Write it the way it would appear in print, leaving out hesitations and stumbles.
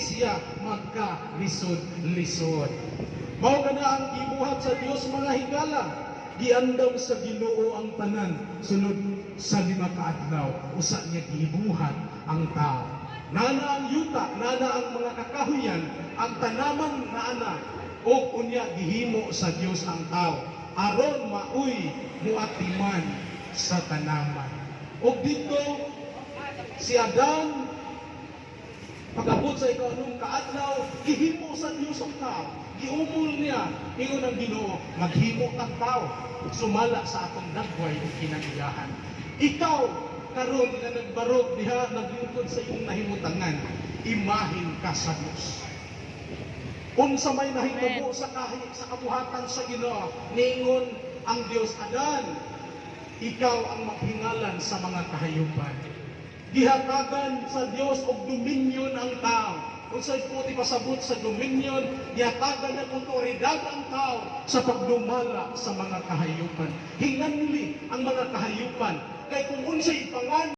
siya magkalisod-lisod. Mao na ang gibuhat sa Dios mga higala. Giandam sa Ginoo ang tanan sunod sa 5 ka adlaw. Usa niya gibuhat ang tao. Nana ang yuta, nana ang mga kakahuyan, ang tanaman na ana, o unya gihimo sa Dios ang tao aron maoy muatiman sa tanaman. O dito si Adan pagabot sa ikaw-anong kaadlaw, gihimo sa Dios ang tao. Giumol niya, ingon ang Ginoo, maghimo kang tao, sumala sa atong dagway o kinailahan. Ikaw, karon nga nagbarog diha, naglingkod sa iyong nahimutangan, imahin ka sa Dios. Unsa may nahitabo sa kabuhatan sa Ginoo, niingon ang Dios, Adan, ikaw ang maghingalan sa mga kahayupan. Gihatagan sa Dios og dominion ang tao. Unsay puti pasabot sa dominion, gihatagan ng otoridad ang tao sa pagdumala sa mga kahayupan. Hinganli ang mga kahayupan kay kung unsay pangan